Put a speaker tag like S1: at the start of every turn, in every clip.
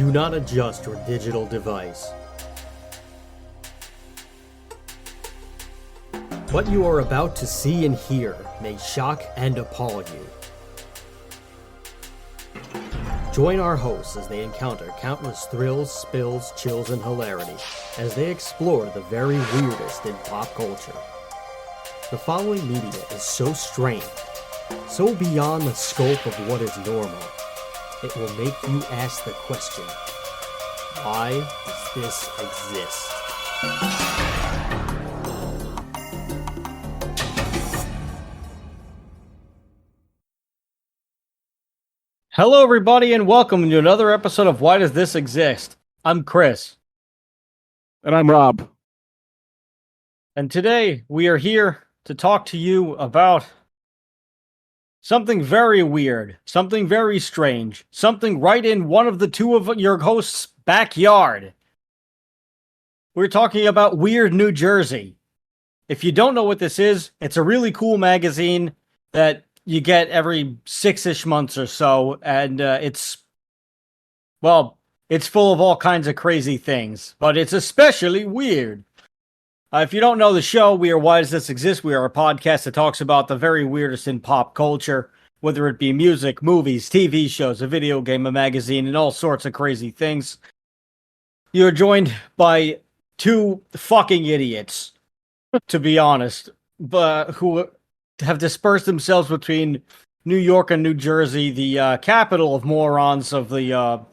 S1: Do not adjust your digital device. What you are about to see and hear may shock and appall you. Join our hosts as they encounter countless thrills, spills, chills, and hilarity as they explore the very weirdest in pop culture. The following media is so strange, so beyond the scope of what is normal, it will make you ask the question, why does this exist? Hello everybody and welcome to another episode of Why Does This Exist? I'm Chris.
S2: And I'm Rob.
S1: And today we are here to talk to you about something very weird, something very strange, something right in one of the two of your hosts' backyard. We're talking about Weird New Jersey. If you don't know what this is, it's a really cool magazine that you get every 6-ish months or so, and it's full of all kinds of crazy things, but it's especially weird. If you don't know the show, we are Why Does This Exist? We are a podcast that talks about the very weirdest in pop culture, whether it be music, movies, TV shows, a video game, a magazine, and all sorts of crazy things. You're joined by two fucking idiots, to be honest, but who have dispersed themselves between New York and New Jersey, the capital of morons of the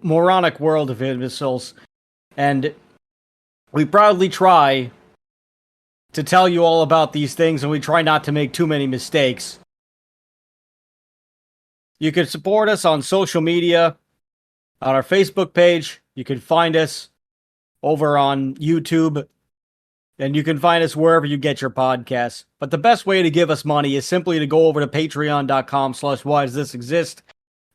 S1: moronic world of imbeciles, and we proudly try to tell you all about these things, and we try not to make too many mistakes. You can support us on social media, on our Facebook page. You can find us over on YouTube, and you can find us wherever you get your podcasts. But the best way to give us money is simply to go over to patreon.com/whydoesthisexist.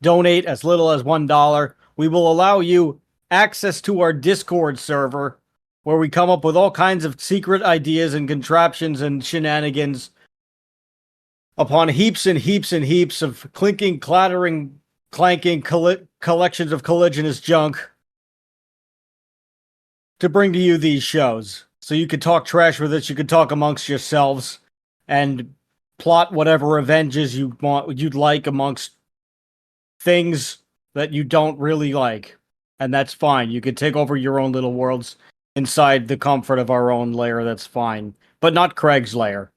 S1: Donate as little as $1. We will allow you access to our Discord server, where we come up with all kinds of secret ideas and contraptions and shenanigans upon heaps and heaps and heaps of clinking, clattering, clanking collections of colliginous junk to bring to you these shows. So you could talk trash with us, you could talk amongst yourselves, and plot whatever revenges you'd like amongst things that you don't really like. And that's fine. You could take over your own little worlds inside the comfort of our own lair, that's fine. But not Craig's lair.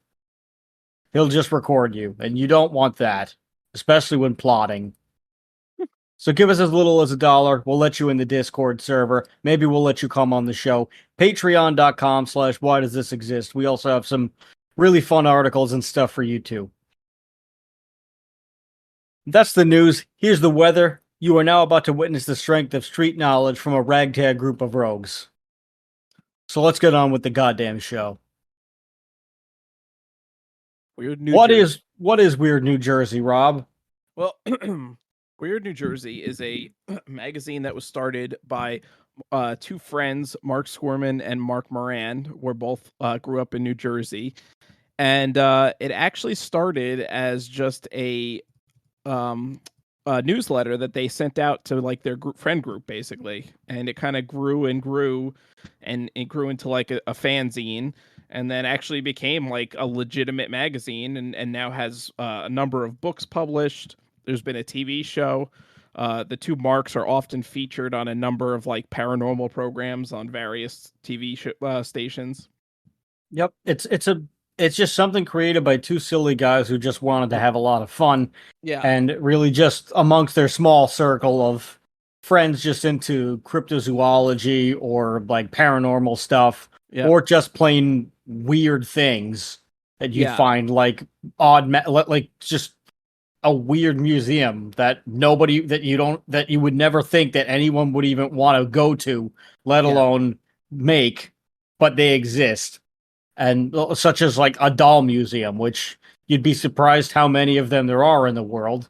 S1: He'll just record you, and you don't want that, especially when plotting. So give us as little as $1. We'll let you in the Discord server. Maybe we'll let you come on the show. Patreon.com/whydoesthisexist. We also have some really fun articles and stuff for you too. That's the news. Here's the weather. You are now about to witness the strength of street knowledge from a ragtag group of rogues. So let's get on with the goddamn show.
S2: Weird New Jersey.
S1: What is Weird New Jersey, Rob?
S2: Well, Weird New Jersey is a magazine that was started by two friends, Mark Squirman and Mark Moran, who both grew up in New Jersey. And it actually started as just a newsletter that they sent out to like their friend group, basically. And it kind of grew and grew, and it grew into like a fanzine, and then actually became like a legitimate magazine, and now has a number of books published. There's been a TV show. The two Marks are often featured on a number of like paranormal programs on various TV stations.
S1: Yep, it's just something created by two silly guys who just wanted to have a lot of fun.
S2: Yeah.
S1: And really just amongst their small circle of friends just into cryptozoology or like paranormal stuff, or just plain weird things that you find like like just a weird museum that you would never think that anyone would even want to go to, let alone make, but they exist. And such as like a doll museum, which you'd be surprised how many of them there are in the world.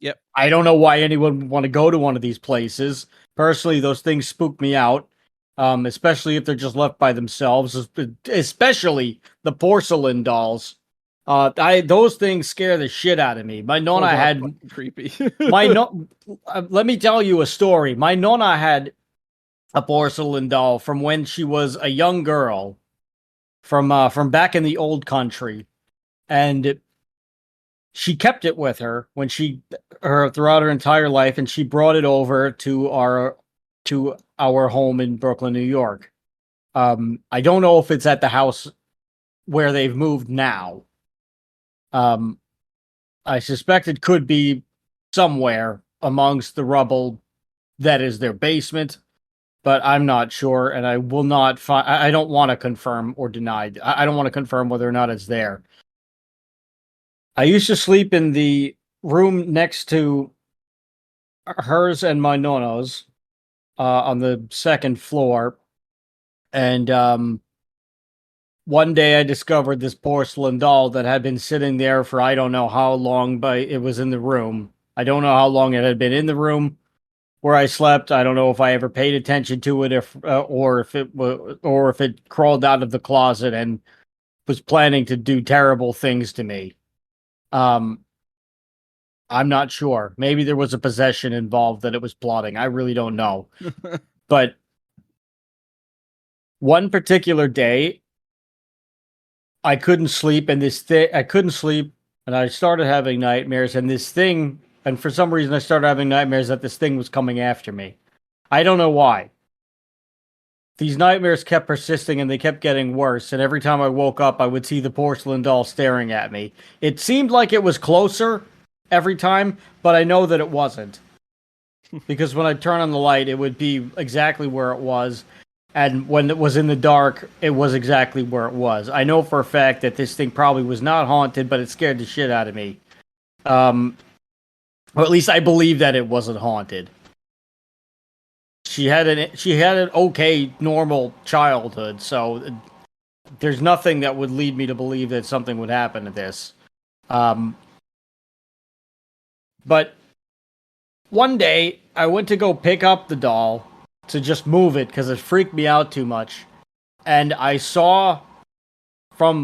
S2: Yep.
S1: I don't know why anyone would want to go to one of these places. Personally, those things spook me out, especially if they're just left by themselves, especially the porcelain dolls. Those things scare the shit out of me. My
S2: Those
S1: nonna
S2: are
S1: had
S2: fucking creepy.
S1: my no. Let me tell you a story. My nonna had a porcelain doll from when she was a young girl, from back in the old country, and she kept it with her throughout her entire life, and she brought it over to our home in Brooklyn, New York. I don't know if it's at the house where they've moved now. I suspect it could be somewhere amongst the rubble that is their basement, but I'm not sure, and I will not find. I don't want to confirm or deny. I don't want to confirm whether or not it's there. I used to sleep in the room next to hers and my nono's on the second floor, and one day I discovered this porcelain doll that had been sitting there for I don't know how long, but it was in the room. I don't know how long it had been in the room where I slept. I don't know if I ever paid attention to it, or if it crawled out of the closet and was planning to do terrible things to me. I'm not sure. Maybe there was a possession involved that it was plotting. I really don't know. But one particular day, I couldn't sleep, and I couldn't sleep, and I started having nightmares, and for some reason I started having nightmares that this thing was coming after me. I don't know why. These nightmares kept persisting, and they kept getting worse, and every time I woke up, I would see the porcelain doll staring at me. It seemed like it was closer every time, but I know that it wasn't. Because when I turn on the light, it would be exactly where it was, and when it was in the dark, it was exactly where it was. I know for a fact that this thing probably was not haunted, but it scared the shit out of me. Or at least I believe that it wasn't haunted. She had an okay, normal childhood, so there's nothing that would lead me to believe that something would happen to this. But one day, I went to go pick up the doll to just move it because it freaked me out too much, and I saw and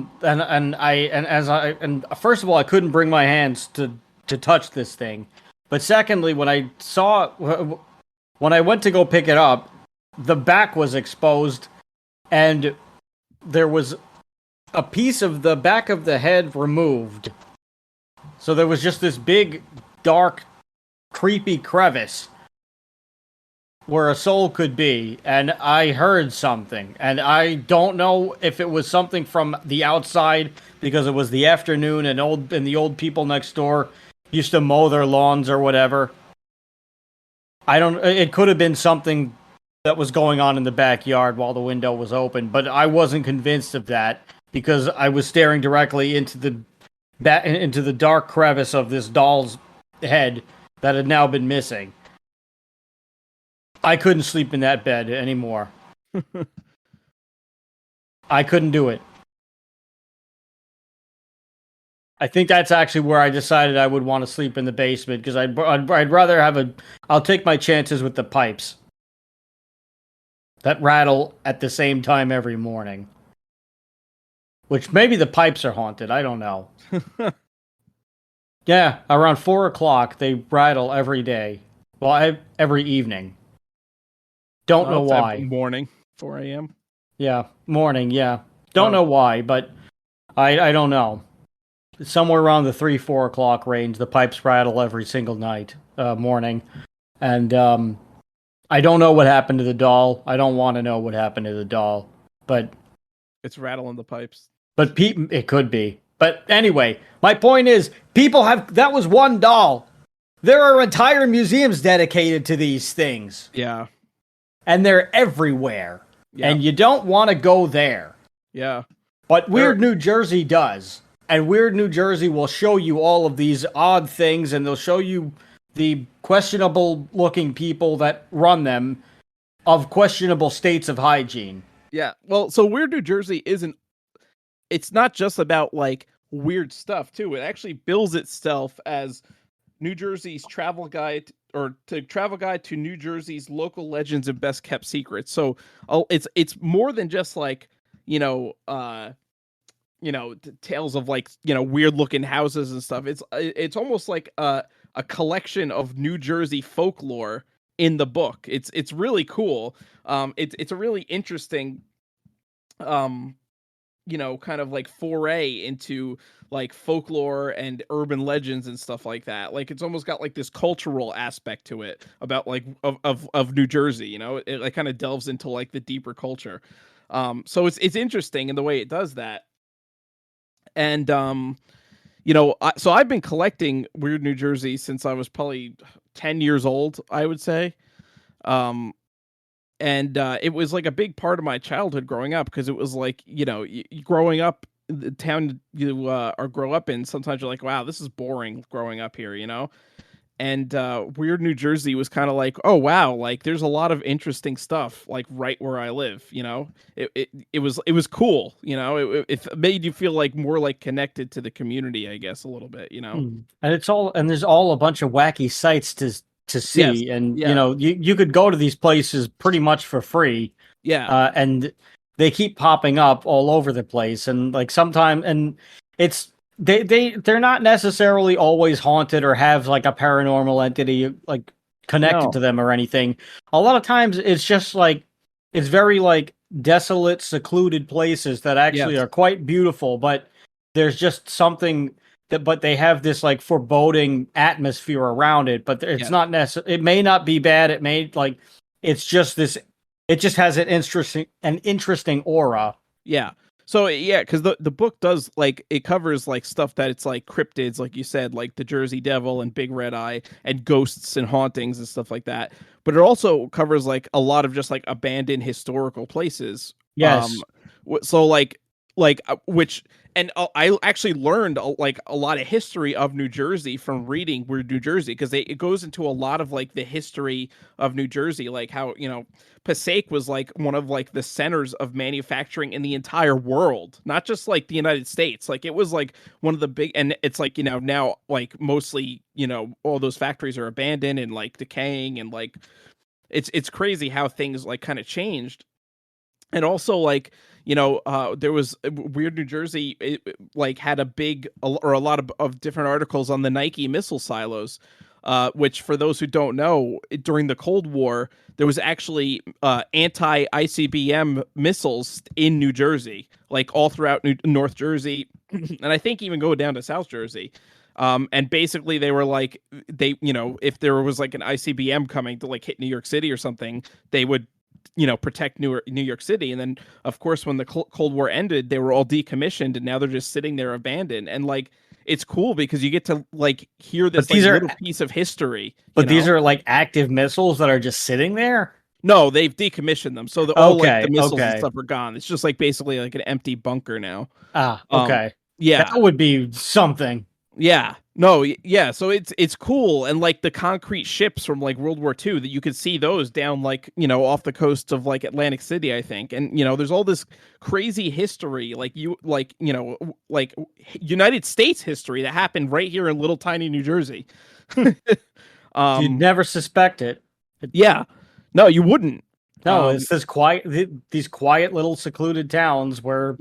S1: first of all, I couldn't bring my hands to touch this thing, but secondly, when I went to go pick it up, the back was exposed, and there was a piece of the back of the head removed. So there was just this big, dark, creepy crevice where a soul could be, and I heard something, and I don't know if it was something from the outside because it was the afternoon and the old people next door used to mow their lawns or whatever. It could have been something that was going on in the backyard while the window was open, but I wasn't convinced of that because I was staring directly into the dark crevice of this doll's head that had now been missing. I couldn't sleep in that bed anymore. I couldn't do it. I think that's actually where I decided I would want to sleep in the basement because I'd rather I'll take my chances with the pipes that rattle at the same time every morning. Which maybe the pipes are haunted. I don't know. Yeah, around 4 o'clock they rattle every day. Well, every evening. Don't know why.
S2: Morning, 4 a.m.
S1: Yeah, morning. Yeah, don't know why, but I don't know. Somewhere around the 3-4 o'clock range, the pipes rattle every single morning, and I don't know what happened to the doll. I don't want to know what happened to the doll, but
S2: it's rattling the pipes.
S1: But it could be. But anyway, my point is, that was one doll. There are entire museums dedicated to these things.
S2: Yeah.
S1: And they're everywhere.
S2: Yeah.
S1: And you don't want to go there.
S2: Yeah.
S1: But Weird New Jersey does. And Weird New Jersey will show you all of these odd things, and they'll show you the questionable looking people that run them of questionable states of hygiene.
S2: Yeah. Well, so Weird New Jersey it's not just about like weird stuff too. It actually bills itself as New Jersey's travel guide to New Jersey's local legends and best kept secrets. So it's more than just like, tales of like weird looking houses and stuff. It's almost like a collection of New Jersey folklore in the book. It's really cool. It's a really interesting um kind of like foray into like folklore and urban legends and stuff like that. Like it's almost got like this cultural aspect to it about like of New Jersey. It like kind of delves into like the deeper culture. So it's interesting in the way it does that. And so I've been collecting Weird New Jersey since I was probably 10 years old, I would say. Um, and it was like a big part of my childhood growing up because it was like growing up the town you or grow up in, sometimes you're like, wow, this is boring growing up here, and Weird New Jersey was kind of like, oh wow, like there's a lot of interesting stuff like right where I live. It was cool. It made you feel like more like connected to the community, I guess, a little bit.
S1: And there's all a bunch of wacky sites to
S2: Yes.
S1: see, and
S2: Yeah.
S1: you could go to these places pretty much for free,
S2: Yeah.
S1: and they keep popping up all over the place, and like sometimes, and it's they're not necessarily always haunted or have like a paranormal entity like connected
S2: No.
S1: to them or anything. A lot of times it's just like it's very like desolate, secluded places that actually
S2: Yes.
S1: are quite beautiful, but there's just something that, but they have this like foreboding atmosphere around it, but it's
S2: Yes.
S1: not necessary. It may not be bad. It may like it's just this. It just has an interesting aura.
S2: Yeah. So yeah, because the book does like it covers like stuff that it's like cryptids, like you said, like the Jersey Devil and Big Red Eye and ghosts and hauntings and stuff like that. But it also covers like a lot of just like abandoned historical places.
S1: Yes.
S2: So which and I actually learned like a lot of history of New Jersey from reading Weird New Jersey because it goes into a lot of like the history of New Jersey, like how Passaic was like one of like the centers of manufacturing in the entire world, not just like the United States. Like it was like one of the big, and it's like now like mostly all those factories are abandoned and like decaying, and like it's crazy how things like kind of changed. And also like there was Weird New Jersey, like had a big or a lot of different articles on the Nike missile silos, which for those who don't know, during the Cold War there was actually anti ICBM missiles in New Jersey, like all throughout North Jersey, and I think even go down to South Jersey. And basically they were like, if there was like an ICBM coming to like hit New York City or something, they would protect New York City. And then of course when the Cold War ended, they were all decommissioned and now they're just sitting there abandoned. And like it's cool because you get to like hear
S1: But
S2: this like little piece of history.
S1: But these are like active missiles that are just sitting there.
S2: No, they've decommissioned them, so all like the missiles and
S1: Okay.
S2: stuff are gone. It's just like basically like an empty bunker now.
S1: Okay. That
S2: Yeah.
S1: would be something.
S2: Yeah. No, yeah, so it's cool, and like the concrete ships from like World War II that you could see those down like, off the coast of like Atlantic City, I think. And there's all this crazy history like like United States history that happened right here in little tiny New Jersey.
S1: You'd never suspect it.
S2: Yeah. No, you wouldn't.
S1: No, it's this these quiet little secluded towns where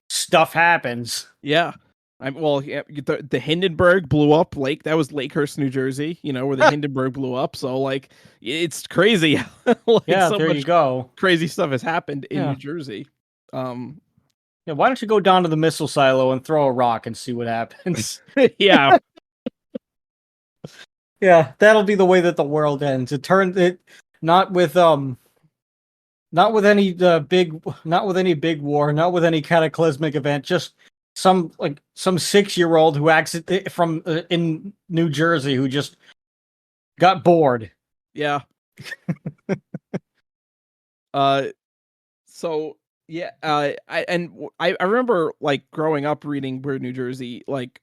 S1: stuff happens.
S2: Yeah. The Hindenburg blew up Lake. That was Lakehurst, New Jersey. Where the Hindenburg blew up. So like, it's crazy. Like,
S1: yeah,
S2: so
S1: there
S2: much
S1: you go.
S2: Crazy stuff has happened in New Jersey.
S1: Yeah, why don't you go down to the missile silo and throw a rock and see what happens?
S2: Yeah.
S1: Yeah, that'll be the way that the world ends. It turns it not with any big war, not with any cataclysmic event, just some 6-year-old who from in New Jersey who just got bored.
S2: Yeah. So yeah, I remember like growing up reading Weird New Jersey, like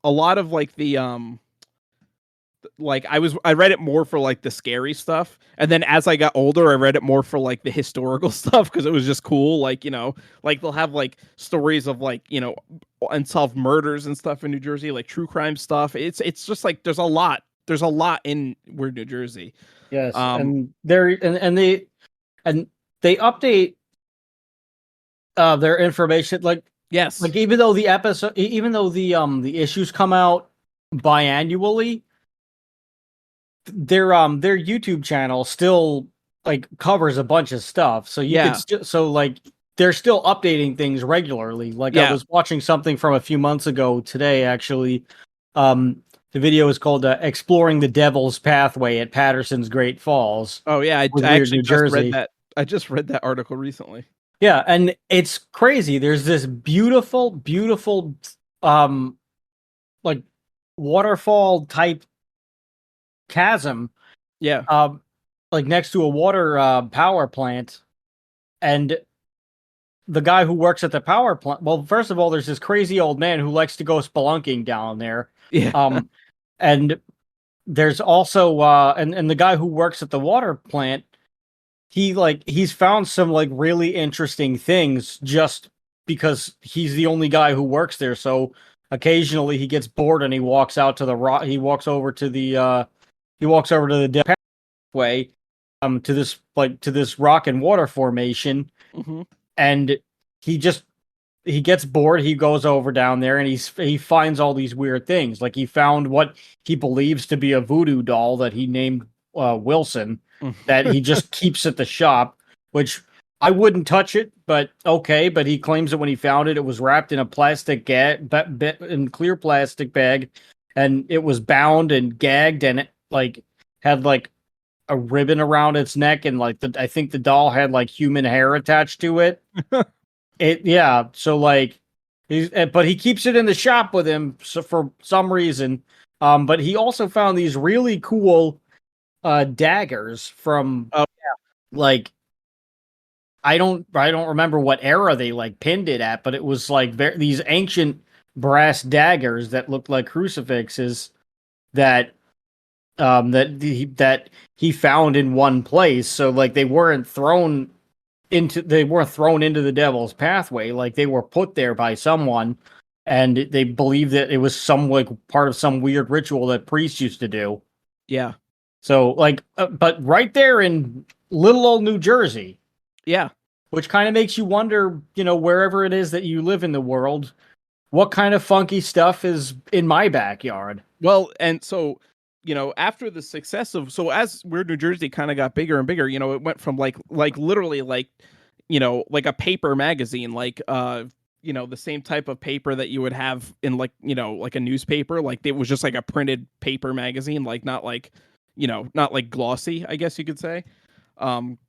S2: a lot of like the like I read it more for like the scary stuff, and then as I got older I read it more for like the historical stuff because it was just cool. Like like they'll have like stories of like unsolved murders and stuff in New Jersey, like true crime stuff. It's just like there's a lot in Weird New Jersey.
S1: Yes. And they update their information. Like
S2: Yes.
S1: Like even though the issues come out biannually, their YouTube channel still like covers a bunch of stuff. So you could
S2: Yeah.
S1: so like they're still updating things regularly. Like I
S2: Yeah.
S1: was watching something from a few months ago today, actually. The video is called "Exploring the Devil's Pathway at Patterson's Great Falls"
S2: Oh yeah.
S1: with
S2: I
S1: Weird
S2: actually
S1: New
S2: just read
S1: Jersey.
S2: that. I just read that article recently.
S1: Yeah, and it's crazy. There's this beautiful, beautiful, um, like waterfall type chasm,
S2: Yeah.
S1: um, like next to a water power plant, and the guy who works at the power plant. Well, first of all, there's this crazy old man who likes to go spelunking down there,
S2: Yeah.
S1: um, and there's also and the guy who works at the water plant. He's found some like really interesting things just because he's the only guy who works there. So occasionally he gets bored and he walks out to the rock. He walks over to the pathway to this rock and water formation,
S2: Hmm.
S1: and he just he gets bored. He goes over down there and he finds all these weird things. Like he found what he believes to be a voodoo doll that he named Wilson, that he just keeps at the shop, which I wouldn't touch it, but okay. But he claims that when he found it, it was wrapped in a plastic in clear plastic bag, and it was bound and gagged, and it like had like a ribbon around its neck, and like I think the doll had like human hair attached to it. Yeah, so like but he keeps it in the shop with him so for some reason. But he also found these really cool daggers from
S2: Oh
S1: like I don't remember what era they like pinned it at, but it was like these ancient brass daggers that looked like crucifixes that that he found in one place. So like they weren't thrown into the devil's pathway, like they were put there by someone, and they believe that it was some like part of some weird ritual that priests used to do.
S2: yeah.
S1: So like but right there in little old New Jersey,
S2: Yeah.
S1: which kind of makes you wonder, wherever it is that you live in the world, what kind of funky stuff is in my backyard.
S2: Well, and so, after the success of as Weird New Jersey kind of got bigger and bigger, it went from like literally like, like a paper magazine, like the same type of paper that you would have in like, like a newspaper, like it was just like a printed paper magazine, like not like glossy, I guess you could say.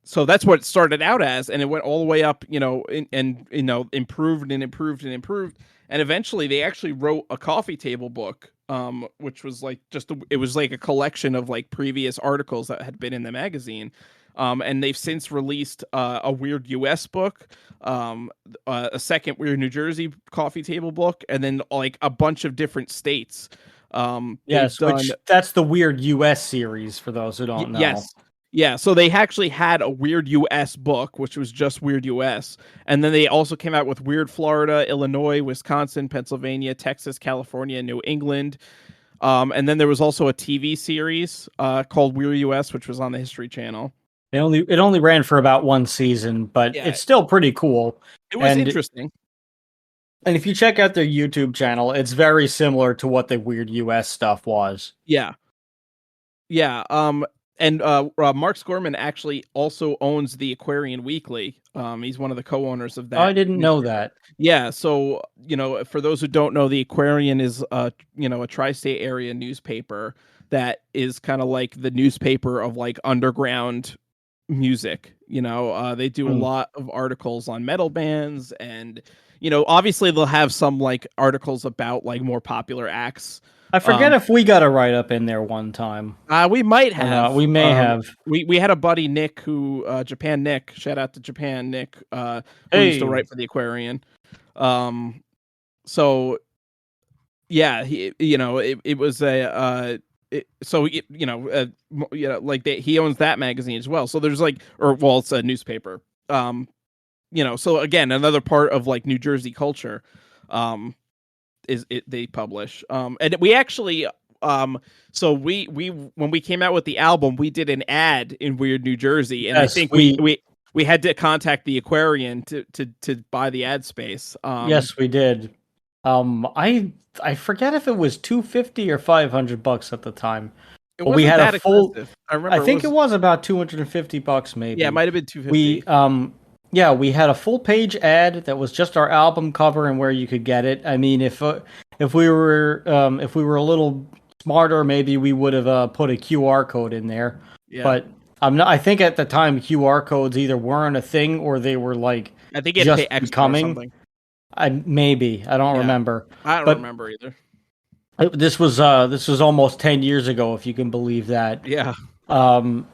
S2: So that's what it started out as, and it went all the way up, and improved and improved and improved, and eventually they actually wrote a coffee table book, which was like it was like a collection of like previous articles that had been in the magazine, and they've since released a Weird US book, a second Weird New Jersey coffee table book, and then like a bunch of different states. They've
S1: Yes,
S2: done.
S1: which that's the weird US series for those who don't know.
S2: Yes. Yeah, so they actually had a Weird US book, which was just Weird US. And then they also came out with Weird Florida, Illinois, Wisconsin, Pennsylvania, Texas, California, New England. And then there was also a TV series called Weird US, which was on the History Channel.
S1: It only ran for about one season, but
S2: Yeah,
S1: it's still pretty cool.
S2: it was
S1: And
S2: interesting.
S1: and if you check out their YouTube channel, it's very similar to what the weird US stuff was.
S2: Yeah. Yeah, and Mark Scorman actually also owns the Aquarian Weekly. He's one of the co-owners of
S1: Oh, I
S2: that
S1: didn't know
S2: newspaper.
S1: that.
S2: Yeah, so for those who don't know, the Aquarian is a tri-state area newspaper that is kind of like the newspaper of like underground music. They do a
S1: Hmm.
S2: lot of articles on metal bands, and obviously they'll have some like articles about like more popular acts.
S1: I forget
S2: Um,
S1: if we got a write up in there one time
S2: we might
S1: or not.
S2: have.
S1: We may have.
S2: We had a buddy Nick who Japan Nick, shout out to Japan Nick, who used to
S1: Hey,
S2: write for the Aquarian. Um, so yeah, it was a like he owns that magazine as well. So there's like, or well, it's a newspaper. So again, another part of like New Jersey culture. Is it they publish, and we actually so we when we came out with the album, we did an ad in Weird New Jersey, and I
S1: yes,
S2: think we we had to contact the Aquarian to buy the ad space.
S1: Yes, we did. I forget if it was 250 or $500 at the time.
S2: It
S1: But we
S2: wasn't
S1: had a
S2: that
S1: full.
S2: expensive. I
S1: I
S2: remember
S1: think it was about $250
S2: yeah, it
S1: maybe.
S2: might have been
S1: We
S2: 250.
S1: yeah, we had a full page ad that was just our album cover and where you could get it. I mean, if we were a little smarter, maybe we would have put a QR code in there.
S2: Yeah.
S1: But I'm not. I think at the time QR codes either weren't a thing or they were like
S2: I think you had to pay
S1: just
S2: extra or
S1: becoming.
S2: something.
S1: I don't
S2: Yeah.
S1: remember.
S2: I don't
S1: But
S2: remember either.
S1: this was almost 10 years ago, if you can believe that.
S2: Yeah.
S1: Um,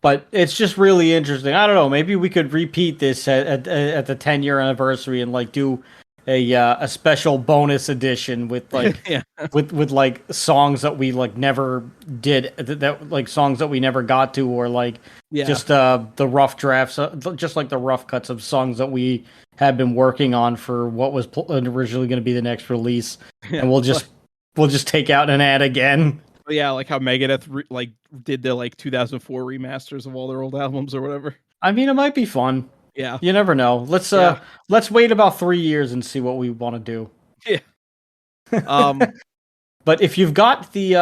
S1: but it's just really interesting. I don't know. Maybe we could repeat this at the 10-year anniversary and like do a special bonus edition with like
S2: Yeah.
S1: with like songs that we like never did that like songs that we never got to, or like
S2: Yeah.
S1: just the rough drafts, just like the rough cuts of songs that we had been working on for what was originally going to be the next release, and we'll just take out an ad again.
S2: Yeah, like how Megadeth like did the like 2004 remasters of all their old albums or whatever.
S1: I mean, it might be fun.
S2: Yeah.
S1: You never know. Let's wait about 3 years and see what we want to do.
S2: Yeah.
S1: But if you've got the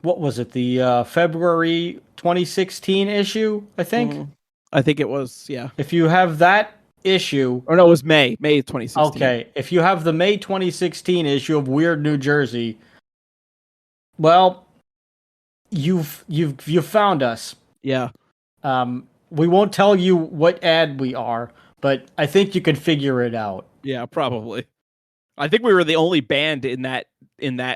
S1: what was it? The February 2016 issue, I think.
S2: I think it was, yeah.
S1: If you have that issue,
S2: or no, it was May 2016.
S1: Okay, if you have the May 2016 issue of Weird New Jersey, well, you've found us.
S2: Yeah.
S1: We won't tell you what ad we are, but I think you can figure it out.
S2: Yeah, probably. I think we were the only band in that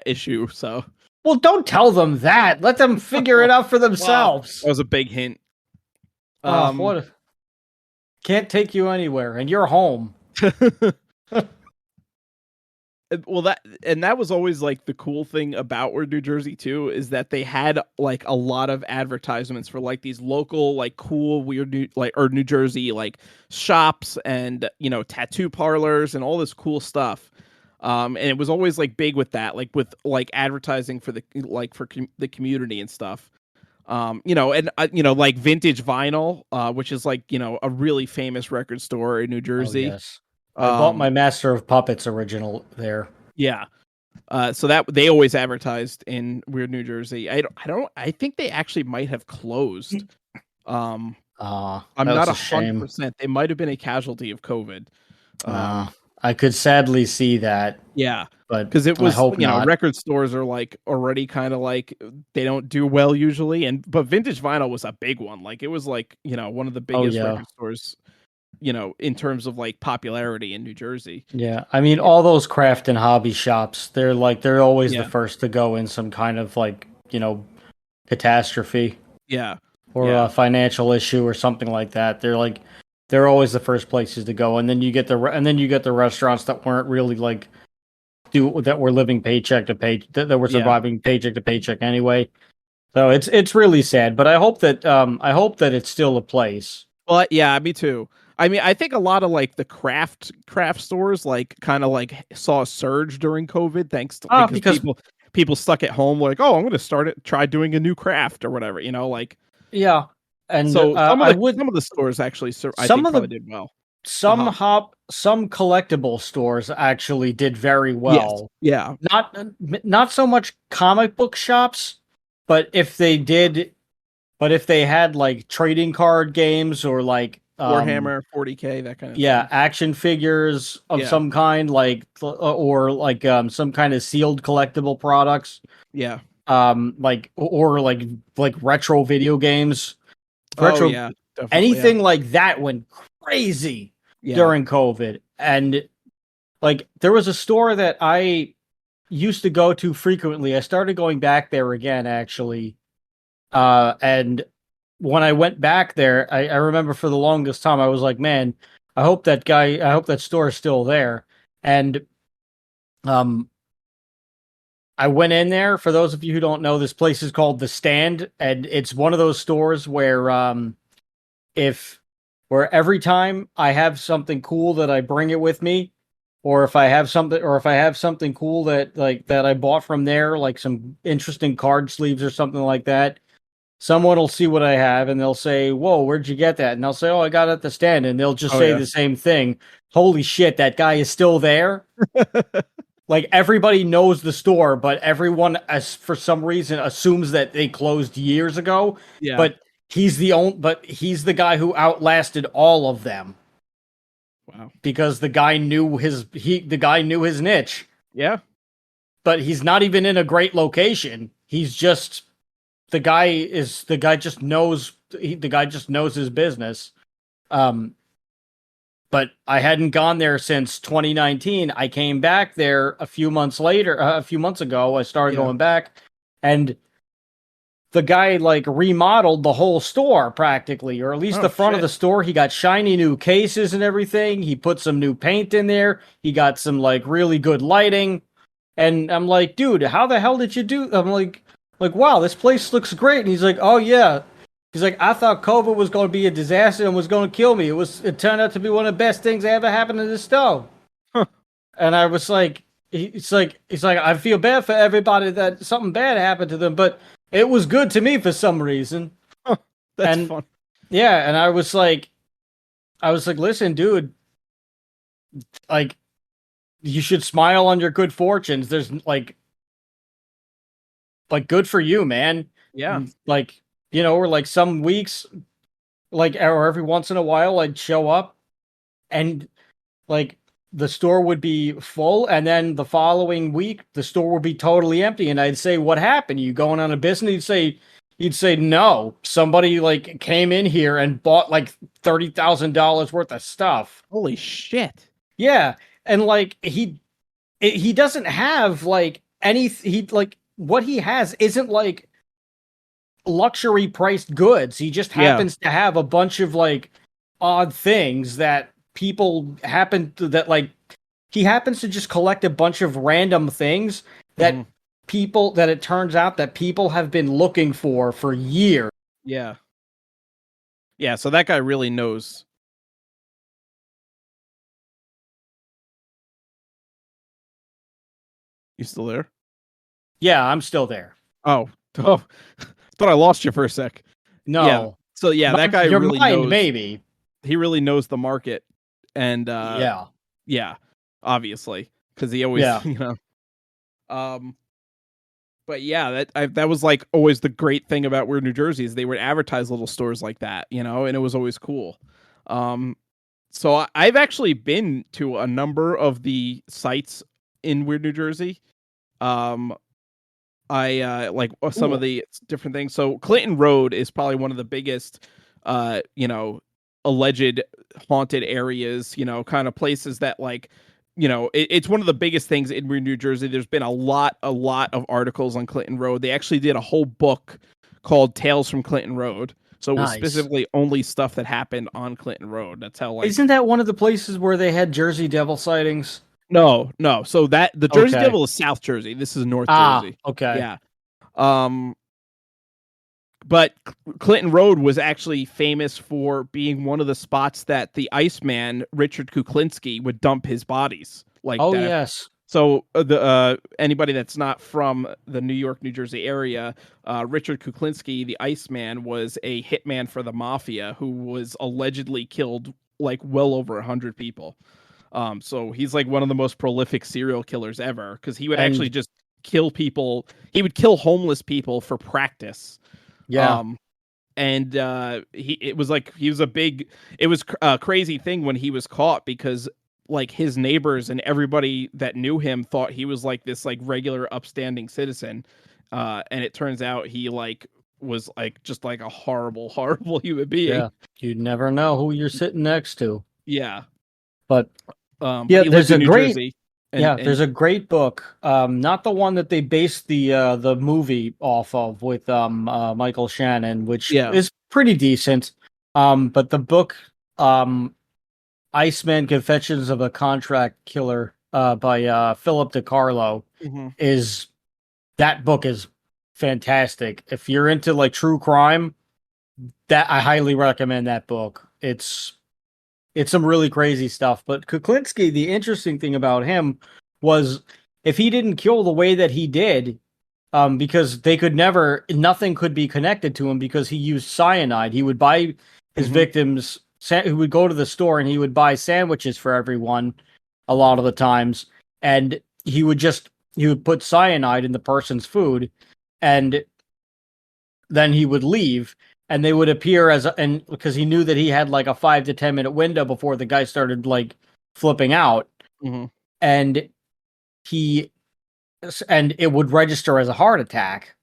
S2: issue, so.
S1: Well, don't tell them that. Let them figure it out for themselves.
S2: Wow. That was a big hint.
S1: What? Can't take you anywhere, and you're home.
S2: Well, that was always like the cool thing about Weird New Jersey too, is that they had like a lot of advertisements for like these local like cool weird New Jersey like shops and tattoo parlors and all this cool stuff. And it was always like big with that, like with like advertising for the the community and stuff. And like Vintage Vinyl, which is like a really famous record store in New Jersey.
S1: Oh, yes. I bought my Master of Puppets original there.
S2: Yeah. So that they always advertised in Weird New Jersey. I think they actually might have closed. I'm not 100%. They might have been a casualty of COVID.
S1: I could sadly see that.
S2: Yeah.
S1: But
S2: because it was,
S1: not.
S2: record stores are like already kind of like they don't do well usually. But Vintage Vinyl was a big one. Like it was like, one of the biggest record stores, in terms of like popularity in New Jersey.
S1: Yeah. I mean, all those craft and hobby shops, they're always the first to go in some kind of like, catastrophe.
S2: Yeah.
S1: Or a financial issue or something like that. They're always the first places to go. And then you get the restaurants that weren't really like, that were living paycheck to paycheck, that were surviving paycheck to paycheck anyway. So it's really sad, but I hope that it's still a place.
S2: Well, yeah, me too. I mean, I think a lot of like the craft stores like kind of like saw a surge during COVID, thanks to because people stuck at home like, oh, I'm going to try doing a new craft or whatever, like.
S1: Yeah, and
S2: so some of the stores actually, I think probably did well.
S1: Some collectible stores actually did very well.
S2: Yes. Yeah.
S1: Not so much comic book shops, but if they had like trading card games or like
S2: Warhammer 40K, that kind of
S1: thing. Action figures of some kind, like or like some kind of sealed collectible products.
S2: Yeah.
S1: Like retro video games. Anything like that went crazy during COVID. And like there was a store that I used to go to frequently. I started going back there again, actually. And when I went back there, I remember for the longest time I was like, man, I hope that store is still there. And I went in there. For those of you who don't know, this place is called The Stand, and it's one of those stores where where every time I have something cool that I bring it with me, or if I have something cool that I bought from there, like some interesting card sleeves or something like that, someone will see what I have and they'll say, "Whoa, where'd you get that?" And I'll say, "Oh, I got it at the stand." And they'll just
S2: Oh
S1: say
S2: yeah.
S1: the same thing. Holy shit, that guy is still there. Like everybody knows the store, but everyone, as for some reason, assumes that they closed years ago.
S2: Yeah.
S1: But he's the guy who outlasted all of them
S2: Wow.
S1: because the guy knew his niche.
S2: Yeah.
S1: But he's not even in a great location. He's just the guy just knows the guy just knows his business. Um, but I hadn't gone there since 2019. I came back there a few months later, a few months ago. I started
S2: Yeah.
S1: going back, and the guy like remodeled the whole store practically, or at least
S2: Oh
S1: the front of
S2: shit.
S1: the store. He got shiny new cases and everything. He put some new paint in there. He got some like really good lighting. And I'm like, dude, how the hell did you do? I'm like, wow, this place looks great. And he's like, oh yeah. He's like, I thought COVID was going to be a disaster and was going to kill me. It turned out to be one of the best things that ever happened to this store.
S2: Huh.
S1: And I was like, he's like, I feel bad for everybody that something bad happened to them, but it was good to me for some reason.
S2: Huh. That's
S1: And
S2: fun.
S1: yeah, and I was like, listen, dude, like, you should smile on your good fortunes. There's like good for you, man.
S2: Yeah.
S1: Like, you know, or like some weeks, like, or every once in a while, I'd show up and like the store would be full, and then the following week, the store would be totally empty. And I'd say, what happened? You going on a business? He'd say, no, somebody like came in here and bought like $30,000 worth of stuff.
S2: Holy shit.
S1: Yeah. And like, he doesn't have like he like what he has isn't like luxury priced goods. He just
S2: Yeah.
S1: happens to have a bunch of like odd things that people happen to that like he happens to just collect a bunch of random things that
S2: Mhm.
S1: people that it turns out that people have been looking for years.
S2: Yeah. Yeah. So that guy really knows. You still there?
S1: Yeah, I'm still there.
S2: Oh. Oh. Thought I lost you for a sec. Yeah.
S1: No.
S2: So yeah, that guy
S1: Your
S2: really
S1: mind,
S2: knows.
S1: maybe.
S2: He really knows the market, and
S1: Yeah.
S2: yeah, obviously, because he always,
S1: Yeah.
S2: um, but yeah, that was like always the great thing about Weird New Jersey is they would advertise little stores like that, and it was always cool. Um, so I've actually been to a number of the sites in Weird New Jersey. Um, I like some of
S1: Cool.
S2: the different things. So Clinton Road is probably one of the biggest, alleged haunted areas. Kind of places that like, it's one of the biggest things in New Jersey. There's been a lot of articles on Clinton Road. They actually did a whole book called Tales from Clinton Road. So it was
S1: Nice.
S2: specifically only stuff that happened on Clinton Road. That's how like
S1: Isn't that one of the places where they had Jersey Devil sightings?
S2: no. So that the Jersey
S1: Okay.
S2: Devil is South Jersey. This is North
S1: Ah,
S2: Jersey.
S1: okay.
S2: Yeah. But Clinton Road was actually famous for being one of the spots that the Iceman Richard Kuklinski would dump his bodies. Like
S1: Oh,
S2: that.
S1: yes.
S2: So anybody that's not from the New York, New Jersey area, Richard Kuklinski, the Iceman, was a hitman for the mafia who was allegedly killed like well over 100 people. So he's like one of the most prolific serial killers ever because he would actually
S1: And
S2: just kill people. He would kill homeless people for practice.
S1: yeah,
S2: And it was like he was it was a crazy thing when he was caught because like his neighbors and everybody that knew him thought he was like this like regular upstanding citizen, and it turns out he like was like just like a horrible human being.
S1: yeah. You never know who you're sitting next to.
S2: Yeah.
S1: But
S2: But
S1: yeah,
S2: he lived in New Jersey.
S1: there's a great book. Not the one that they based the movie off of with Michael Shannon, which
S2: Yeah.
S1: is pretty decent. But the book Iceman Confessions of a Contract Killer by Philip DiCarlo
S2: Mhm.
S1: is that book is fantastic. If you're into like true crime, that I highly recommend that book. It's some really crazy stuff. But Kuklinski, the interesting thing about him was if he didn't kill the way that he did, because they could never, nothing could be connected to him because he used cyanide. He would buy his
S2: Hmm.
S1: victims, he would go to the store and he would buy sandwiches for everyone a lot of the times. And he would put cyanide in the person's food and then he would leave and they would appear and because he knew that he had like a 5 to 10 minute window before the guy started like flipping out.
S2: Hmm.
S1: And he, and it would register as a heart attack.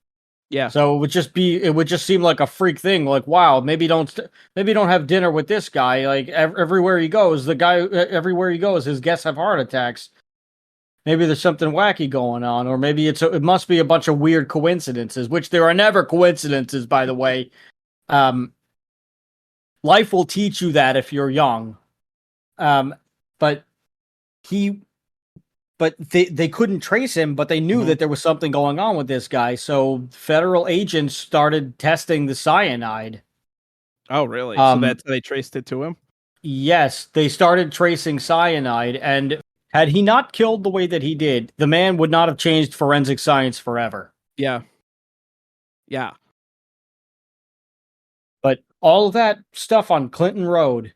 S2: Yeah.
S1: So it would just seem like a freak thing. Like, wow, maybe don't have dinner with this guy. Like everywhere he goes, everywhere he goes, his guests have heart attacks. Maybe there's something wacky going on, or maybe it must be a bunch of weird coincidences, which there are never coincidences, by the way. Um, Life will teach you that if you're young. Um, but he but they couldn't trace him, but they knew
S2: Hmm.
S1: that there was something going on with this guy. So federal agents started testing the cyanide.
S2: Oh, really? So
S1: Um,
S2: that they traced it to him?
S1: yes, they started tracing cyanide, and had he not killed the way that he did, the man would not have changed forensic science forever.
S2: Yeah. Yeah.
S1: But all of that stuff on Clinton Road.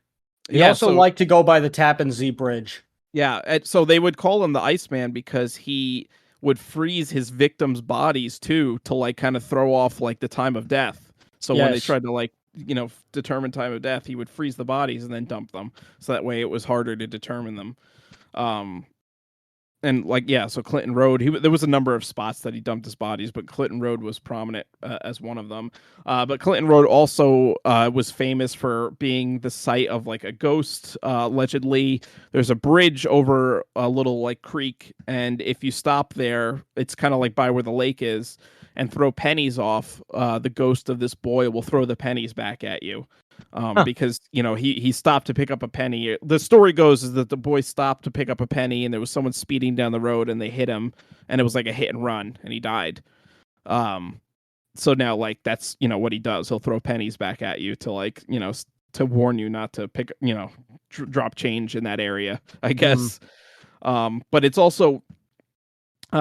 S1: He
S2: Yeah.
S1: also
S2: So
S1: liked to go by the Tappan Zee Bridge.
S2: yeah. So they would call him the Iceman because he would freeze his victims' bodies too to like kind of throw off like the time of death. So when they
S1: Yes.
S2: tried to like determine time of death, he would freeze the bodies and then dump them. So that way it was harder to determine them. Um, and like yeah, so Clinton Road, there was a number of spots that he dumped his bodies, but Clinton Road was prominent as one of them. But Clinton Road also was famous for being the site of like a ghost. Allegedly, there's a bridge over a little like creek, and if you stop there, it's kind of like by where the lake is, and throw pennies off. The ghost of this boy will throw the pennies back at you.
S1: Huh.
S2: Because he stopped to pick up a penny. The story goes is that the boy stopped to pick up a penny, and there was someone speeding down the road, and they hit him, and it was like a hit and run, and he died. Um, so now like that's what he does. He'll throw pennies back at you to like to warn you not to pick drop change in that area, I
S1: Hmm.
S2: guess. But it's also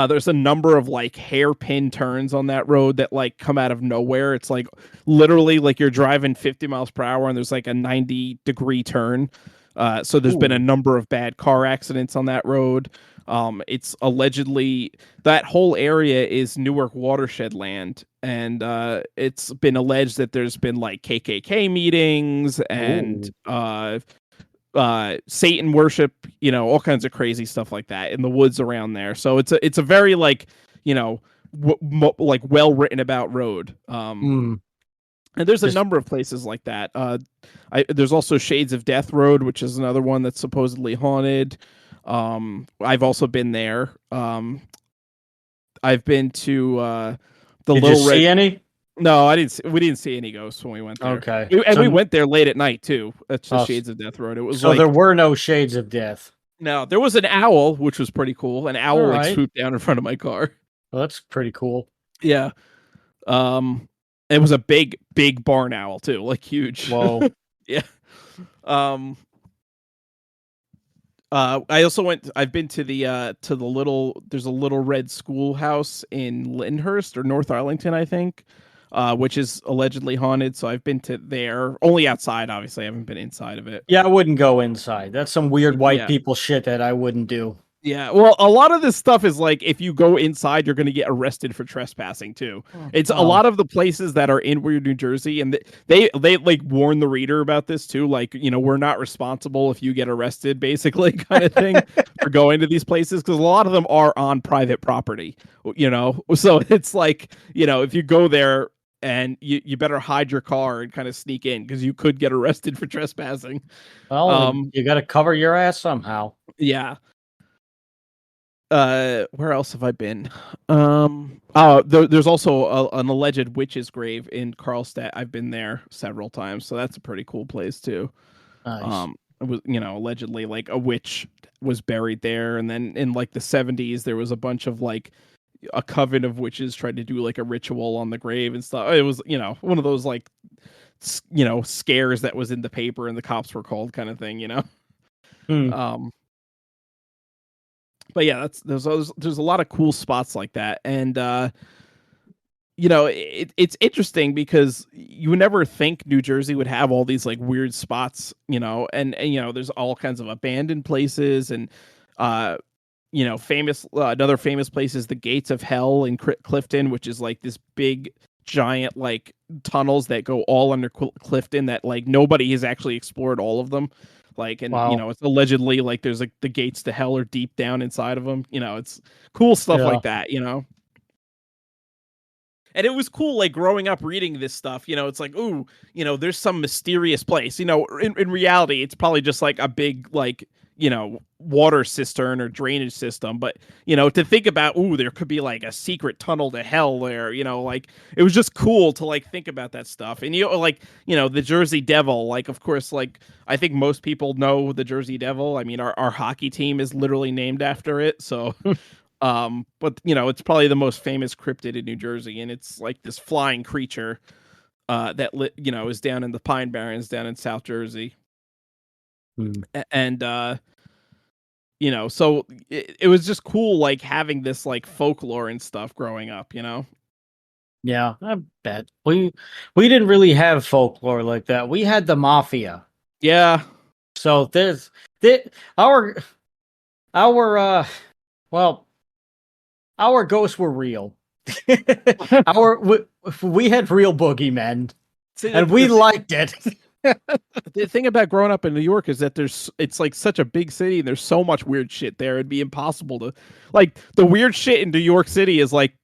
S2: there's a number of like hairpin turns on that road that like come out of nowhere. It's like literally like you're driving 50 miles per hour and there's like a 90-degree turn. So there's been a
S1: Ooh.
S2: number of bad car accidents on that road. It's allegedly that whole area is Newark watershed land, and it's been alleged that there's been like KKK meetings and
S1: Ooh.
S2: Satan worship, all kinds of crazy stuff like that in the woods around there. So it's a very like, like well written about road.
S1: Hmm.
S2: And there's a
S1: Just
S2: number of places like that. There's also Shades of Death Road, which is another one that's supposedly haunted. I've also been there. I've been to the
S1: did you
S2: Little Red.
S1: see any?
S2: No, I didn't. We didn't see any ghosts when we went there.
S1: Okay.
S2: We went there late at night too. That's the
S1: Uh,
S2: Shades of Death Road. It was
S1: so there
S2: like
S1: were no shades of death.
S2: no, there was an owl, which was pretty cool. An
S1: All
S2: owl like
S1: right.
S2: swooped down in front of my car.
S1: Well, that's pretty cool.
S2: Yeah. Um, it was a big, big barn owl too, like huge.
S1: Whoa.
S2: Yeah. Um. I also went. I've been to the little. There's a little red schoolhouse in Lyndhurst or North Arlington, I think, which is allegedly haunted. So I've been to there. Only outside, obviously. I haven't been inside of it.
S1: Yeah, I wouldn't go inside. That's some weird white
S2: Yeah.
S1: people shit that I wouldn't do.
S2: Yeah, well, a lot of this stuff is like if you go inside, you're going to get arrested for trespassing too. It's a
S1: Oh.
S2: lot of the places that are in weird New Jersey, and they like warn the reader about this too. Like, we're not responsible if you get arrested, basically, kind of thing, for going to these places because a lot of them are on private property. So it's like if you go there and you better hide your car and kind of sneak in because you could get arrested for trespassing.
S1: Well, you got to cover your ass somehow.
S2: Yeah. Where else have I been? There's also an alleged witch's grave in Karlstadt. I've been there several times, so that's a pretty cool place too.
S1: Nice.
S2: It was allegedly like a witch was buried there, and then in like the 70s there was a bunch of like a coven of witches tried to do like a ritual on the grave and stuff. It was one of those like scares that was in the paper and the cops were called kind of thing.
S1: Hmm.
S2: Um, but yeah, there's a lot of cool spots like that, and it's interesting because you would never think New Jersey would have all these like weird spots, and there's all kinds of abandoned places and uh famous another famous place is the Gates of Hell in Clifton, which is like this big giant like tunnels that go all under Clifton that like nobody has actually explored all of them. Like, and
S1: Wow.
S2: it's allegedly like there's like the gates to hell are deep down inside of them. It's cool stuff
S1: Yeah.
S2: like that. And it was cool, like growing up reading this stuff. It's like, ooh, there's some mysterious place. In reality, it's probably just like a big, like, water cistern or drainage system. But, to think about, ooh, there could be like a secret tunnel to hell there, like it was just cool to like think about that stuff. And, like, the Jersey Devil, like, of course, like, I think most people know the Jersey Devil. I mean, our hockey team is literally named after it. So, but it's probably the most famous cryptid in New Jersey, and it's like this flying creature is down in the Pine Barrens down in South Jersey.
S1: Hmm.
S2: And so it was just cool like having this like folklore and stuff growing up.
S1: Yeah, I bet we didn't really have folklore like that. We had the mafia.
S2: Yeah.
S1: So there our our well our ghosts were real. our we had real boogeymen,
S2: See,
S1: and we liked it.
S2: the thing about growing up in New York is that it's like such a big city and there's so much weird shit there. It'd be impossible to like the weird shit in New York City is like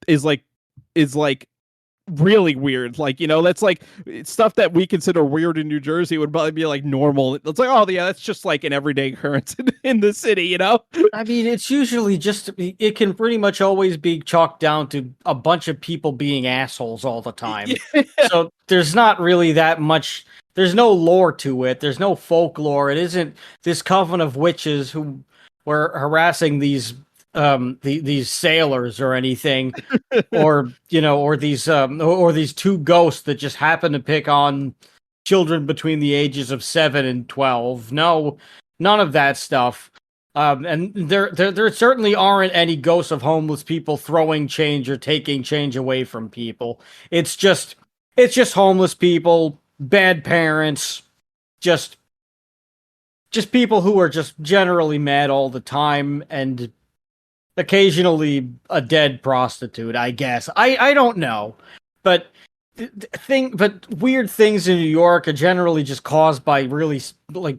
S2: really weird. Like, that's like it's stuff that we consider weird in New Jersey would probably be like normal. It's like, oh yeah, that's just like an everyday occurrence in the city.
S1: I mean, it's usually just it can pretty much always be chalked down to a bunch of people being assholes all the time.
S2: Yeah.
S1: So there's not really that much. There's no lore to it. There's no folklore. It isn't this coven of witches who were harassing these sailors or anything, or these two ghosts that just happen to pick on children between the ages of 7 and 12. No, none of that stuff. And there certainly aren't any ghosts of homeless people throwing change or taking change away from people. It's just homeless people, bad parents, just people who are just generally mad all the time, and occasionally a dead prostitute, I guess. I don't know. But but weird things in New York are generally just caused by really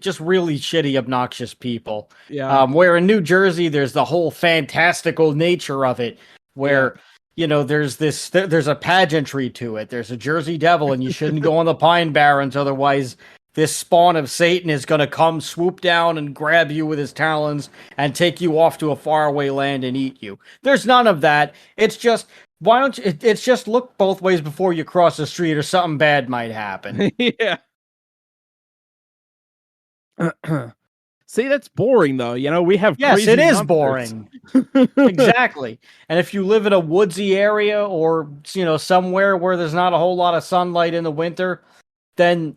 S1: just really shitty, obnoxious people.
S2: Yeah.
S1: Where in New Jersey, there's the whole fantastical nature of it, where there's a pageantry to it. There's a Jersey Devil, and you shouldn't go on the Pine Barrens, otherwise this spawn of Satan is going to come swoop down and grab you with his talons and take you off to a faraway land and eat you. There's none of that. It's just why don't you? It's just look both ways before you cross the street, or something bad might happen.
S2: Yeah. See, that's boring though. We have
S1: Yes,
S2: crazy
S1: it is
S2: monsters.
S1: boring. Exactly. And if you live in a woodsy area, or somewhere where there's not a whole lot of sunlight in the winter, then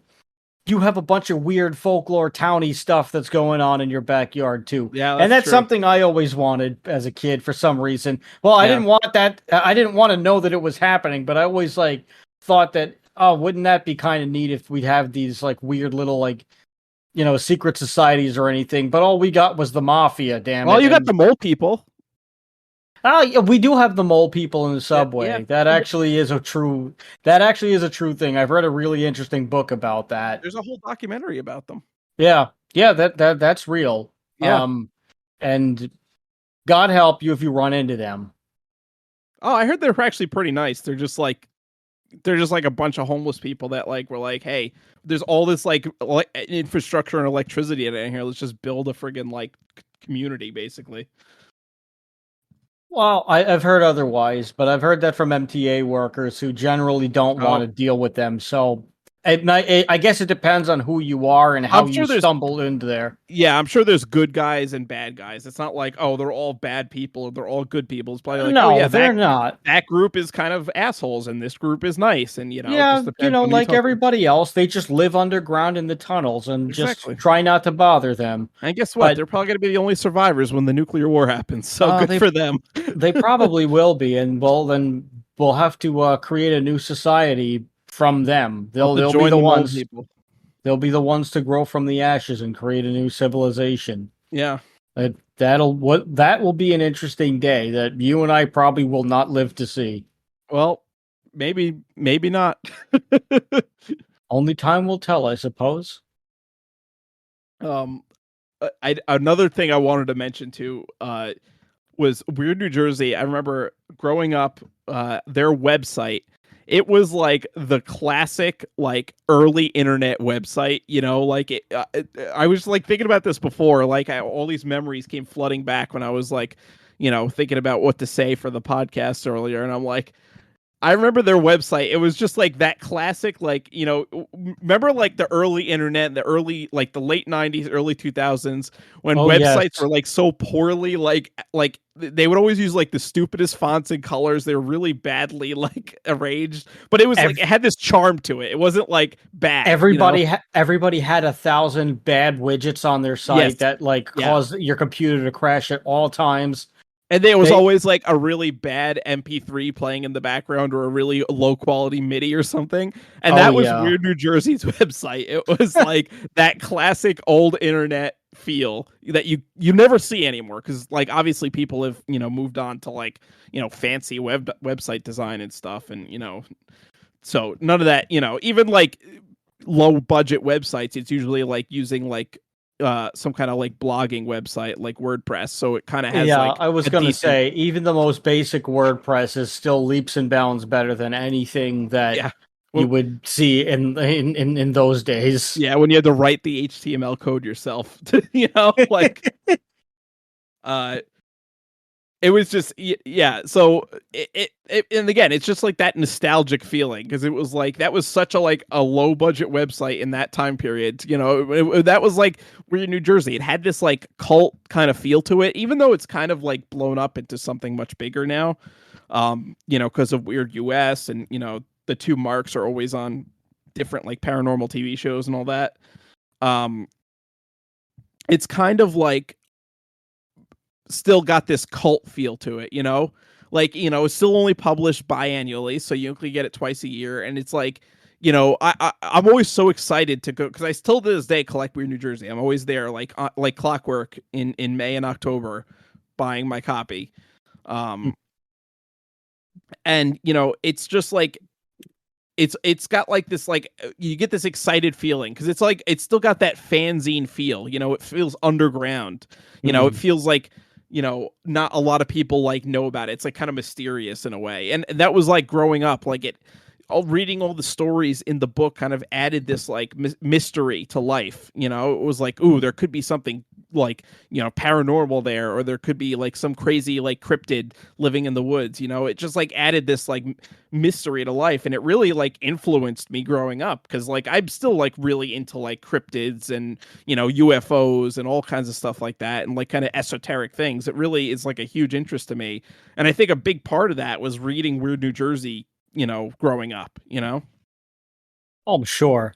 S1: you have a bunch of weird folklore towny stuff that's going on in your backyard too.
S2: Yeah,
S1: and that's
S2: true.
S1: something I always wanted as a kid for some reason. Well, I didn't want that. I didn't want to know that it was happening, but I always thought that, oh, wouldn't that be kind of neat if we'd have these weird little secret societies or anything. But all we got was the mafia, damn it.
S2: Well, you got the mole people.
S1: Oh, yeah, we do have the mole people in the subway.
S2: Yeah.
S1: That actually is a true thing. I've read a really interesting book about that.
S2: There's a whole documentary about them.
S1: Yeah. Yeah, that's real.
S2: Yeah.
S1: And God help you if you run into them.
S2: Oh, I heard they're actually pretty nice. They're just like a bunch of homeless people that were like, hey, there's all this infrastructure and electricity in here. Let's just build a friggin' community, basically.
S1: Well, I've heard otherwise, but I've heard that from MTA workers who generally don't want to deal with them. So I guess it depends on who you are and how
S2: I'm
S1: you
S2: sure there's
S1: stumbled into there.
S2: Yeah, I'm sure there's good guys and bad guys. It's not like, oh, they're all bad people or they're all good people. It's probably like, oh
S1: No,
S2: yeah,
S1: they're not.
S2: that group is kind of assholes and this group is nice, and it
S1: Yeah,
S2: just depends on who you
S1: like
S2: talk to.
S1: everybody else, they just live underground in the tunnels and just
S2: Exactly.
S1: try not to bother them.
S2: And guess what?
S1: But
S2: They're probably going to be the only survivors when the nuclear war happens. So good
S1: they
S2: for them.
S1: they probably will be, and well, then we'll have to create a new society from them.
S2: I'll have to
S1: They'll be
S2: join
S1: the
S2: the mole
S1: ones.
S2: people.
S1: They'll be the ones to grow from the ashes and create a new civilization.
S2: Yeah.
S1: That will be an interesting day that you and I probably will not live to see.
S2: Well, maybe not.
S1: Only time will tell, I suppose.
S2: um, another thing I wanted to mention too. Was Weird New Jersey. I remember growing up, their website. It was like the classic, like early internet website. I was like thinking about this before. Like all these memories came flooding back when I was like, thinking about what to say for the podcast earlier, and I'm like, I remember their website. It was just like that classic, like, remember like the early internet, like the late 90s, early 2000s, when
S1: Oh yes,
S2: websites were like so poorly, like they would always use like the stupidest fonts and colors. They were really badly like arranged, but it was like, it had this charm to it. It wasn't like bad,
S1: everybody had 1,000 bad widgets on their
S2: Yes.
S1: site that like
S2: Yeah.
S1: caused your computer to crash at all times.
S2: And there was always like a really bad MP3 playing in the background or a really low quality MIDI or something. And that was
S1: yeah.
S2: Weird New Jersey's website. It was like that classic old internet feel that you never see anymore, because like obviously people have moved on to like fancy website design and stuff, and so none of that, even like low budget websites, it's usually like using like some kind of like blogging website like WordPress, so it kind of has like
S1: I was gonna say even the most basic WordPress is still leaps and bounds better than anything that you would see in those days.
S2: Yeah, when you had to write the HTML code yourself, like it was just so it and again, it's just like that nostalgic feeling, because it was like that was such a low budget website in that time period. That was like Weird New Jersey. It had this like cult kind of feel to it, even though it's kind of like blown up into something much bigger now. Because of Weird US, and the two Marks are always on different like paranormal TV shows and all that. It's kind of like still got this cult feel to it, like, it's still only published biannually, so you only get it twice a year. And it's like, I'm always so excited to go, because I still to this day collect Weird New Jersey. I'm always there, like clockwork in May and October, buying my copy. And it's just like it's got like this, like you get this excited feeling, because it's like it's still got that fanzine feel. It feels underground. It feels like not a lot of people like know about it. It's like kind of mysterious in a way, and that was like growing up, like reading all the stories in the book kind of added this like mystery to life. It was like, ooh, there could be something like paranormal there, or there could be like some crazy like cryptid living in the woods. It just like added this like mystery to life, and it really like influenced me growing up, because like I'm still like really into like cryptids and UFOs and all kinds of stuff like that, and like kind of esoteric things. It really is like a huge interest to me, and I think a big part of that was reading Weird New Jersey growing up.
S1: Oh, I'm sure.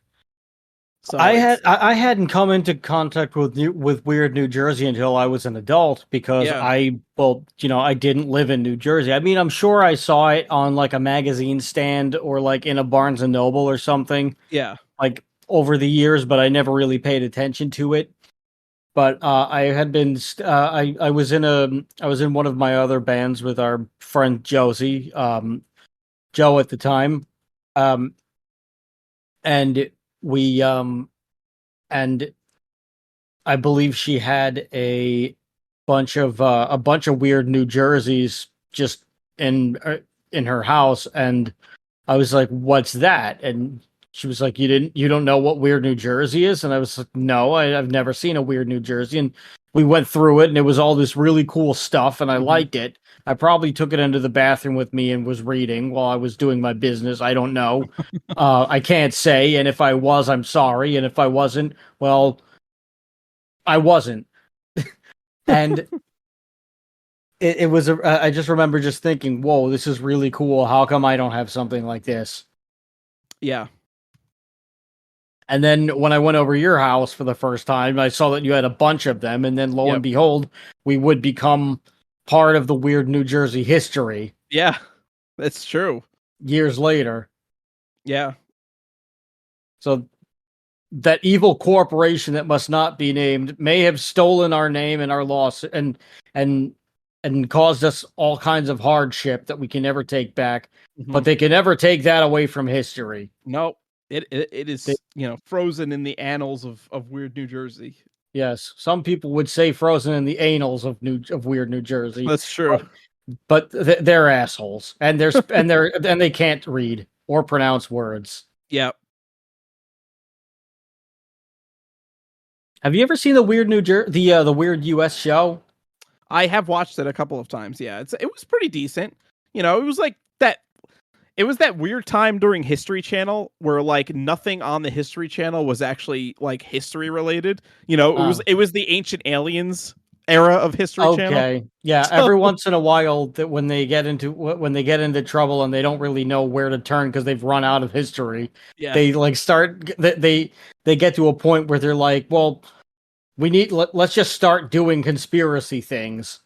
S2: So
S1: I hadn't come into contact with Weird New Jersey until I was an adult, because I didn't live in New Jersey. I mean, I'm sure I saw it on like a magazine stand or like in a Barnes and Noble or something.
S2: Yeah.
S1: Like over the years, but I never really paid attention to it. But I had been I was in one of my other bands with our friend Josie, Joe at the time, and we and I believe she had a bunch of Weird New Jerseys just in her house, and I was like, "What's that?" And she was like, you don't know what Weird New Jersey is?" And I was like, "No, I've never seen a Weird New Jersey." And we went through it, and it was all this really cool stuff, and I liked it. I probably took it into the bathroom with me and was reading while I was doing my business. I don't know. I can't say. And if I was, I'm sorry. And if I wasn't, well, I wasn't. And it was, I just remember just thinking, whoa, this is really cool. How come I don't have something like this?
S2: Yeah.
S1: And then when I went over your house for the first time, I saw that you had a bunch of them. And then lo and
S2: Yep.
S1: behold, we would become part of the weird New Jersey history
S2: Yeah. That's true.
S1: years later.
S2: Yeah.
S1: So that evil corporation that must not be named may have stolen our name and our loss and and caused us all kinds of hardship that we can never take back.
S2: Mhm.
S1: But they can never take that away from history.
S2: No, it
S1: They,
S2: is, frozen in the annals of weird New Jersey.
S1: yes, some people would say frozen in the annals of weird New Jersey,
S2: That's true.
S1: they're assholes and and they can't read or pronounce words.
S2: Yeah.
S1: Have you ever seen the weird the weird US show?
S2: I have watched it a couple of times. Yeah, it was pretty decent. It was like that. It was that weird time during History Channel where like nothing on the History Channel was actually like history related. It was the Ancient Aliens era of History Channel.
S1: Okay. Yeah,
S2: So
S1: every once in a while that when they get into trouble and they don't really know where to turn because they've run out of history,
S2: yeah,
S1: they like they get to a point where they're like, well, let's just start doing conspiracy things.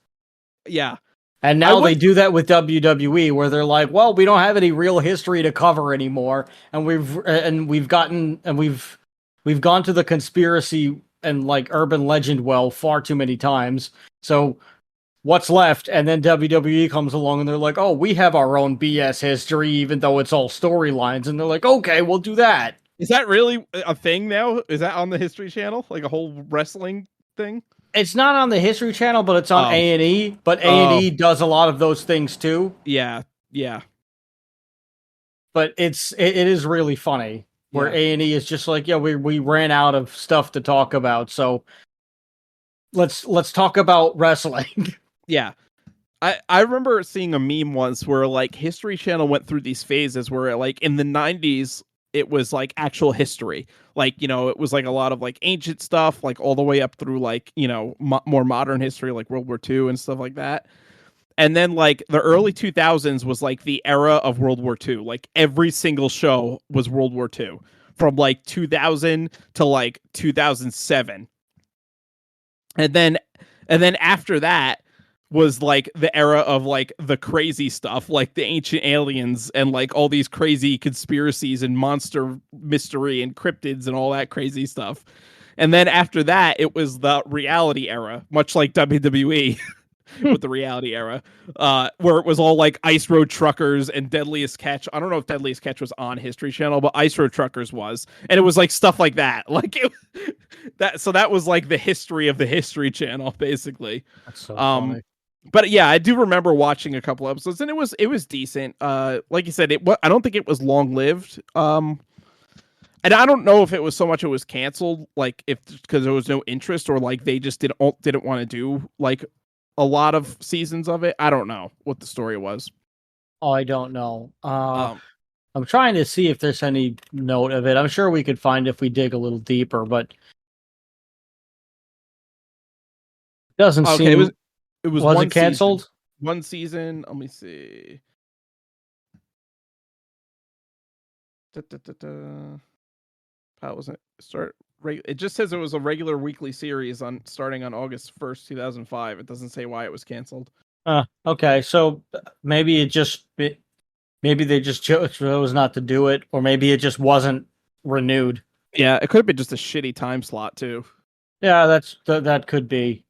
S2: yeah.
S1: And
S2: I
S1: now they
S2: was
S1: do that with WWE where they're like, well, we don't have any real history to cover anymore and we've gone to the conspiracy and like urban legend well far too many times. So what's left? And then WWE comes along and they're like, oh, we have our own BS history, even though it's all storylines. And they're like, okay, we'll do that.
S2: Is that really a thing now? Is that on the History Channel, like a whole wrestling thing?
S1: It's not on the History Channel, but it's on
S2: Oh,
S1: A&E. But
S2: oh,
S1: A&E does a lot of those things too.
S2: yeah, yeah,
S1: But it is really funny where
S2: yeah,
S1: A&E is just like, yeah, we ran out of stuff to talk about, so let's talk about wrestling.
S2: yeah. I remember seeing a meme once where like History Channel went through these phases where like in the 90s it was like actual history. Like, it was like a lot of like ancient stuff like all the way up through like, more modern history like World War II and stuff like that. And then like the early 2000s was like the era of World War II. Like every single show was World War II from like 2000 to like 2007. And then after that was like the era of like the crazy stuff, like the ancient aliens and like all these crazy conspiracies and monster mystery and cryptids and all that crazy stuff. And then after that, it was the reality era, much like WWE with the reality era, where it was all like Ice Road Truckers and Deadliest Catch. I don't know if Deadliest Catch was on History Channel, but Ice Road Truckers was, and it was like stuff like that. Like that was like the history of the History Channel, basically.
S1: That's so
S2: Um,
S1: funny.
S2: but yeah, I do remember watching a couple episodes, and it was decent. Like you said, I don't think it was long lived. And I don't know if it was so much it was canceled, like if because there was no interest, or like they just didn't want to do like a lot of seasons of it. I don't know what the story was.
S1: Oh, I don't know.
S2: Um,
S1: I'm trying to see if there's any note of it. I'm sure we could find if we dig a little deeper, but it doesn't
S2: okay,
S1: seem.
S2: it was
S1: Was it
S2: one season.
S1: canceled?
S2: One season. Let me see. Da, da, da, da. How was it start? It just says it was a regular weekly series on starting on August 1st, 2005. It doesn't say why it was canceled.
S1: Okay, so maybe they just chose not to do it, or maybe it just wasn't renewed.
S2: Yeah, it could have been just a shitty time slot too.
S1: Yeah, that could be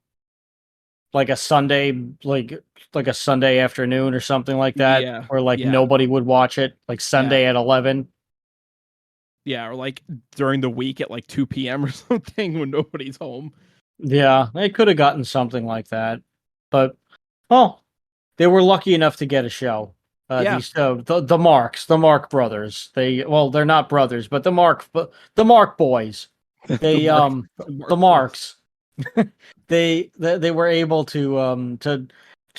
S1: like a Sunday, like a Sunday afternoon or something like that,
S2: Yeah,
S1: where like
S2: yeah,
S1: nobody would watch it, like
S2: yeah,
S1: Sunday at 11.
S2: yeah, or like during the week at like 2 p.m. or something when nobody's home.
S1: Yeah, they could have gotten something like that, but well, they were lucky enough to get a show.
S2: Yeah,
S1: These the Mark brothers. They're not brothers, but the Mark boys.
S2: the
S1: They
S2: Mark, the
S1: the
S2: Mark boys.
S1: Marks. They were able to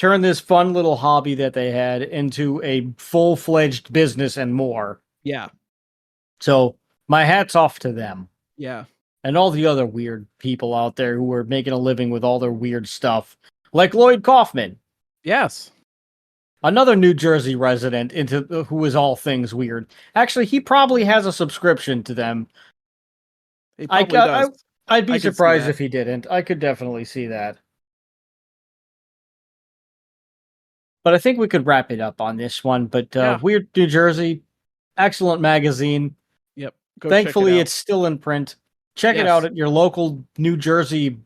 S1: turn this fun little hobby that they had into a full-fledged business and more.
S2: Yeah.
S1: So my hat's off to them.
S2: Yeah.
S1: And all the other weird people out there who are making a living with all their weird stuff. Like Lloyd Kaufman.
S2: Yes.
S1: Another New Jersey resident who is all things weird. Actually, he probably has a subscription to them.
S2: He probably does.
S1: I'd be
S2: I could see
S1: surprised
S2: that.
S1: if he didn't. I could definitely see that. But I think we could wrap it up on this one. But
S2: Yeah.
S1: Weird New Jersey, excellent magazine.
S2: Yep. Go
S1: Thankfully,
S2: check it out.
S1: it's still in print. Check it
S2: Yes.
S1: out at your local New Jersey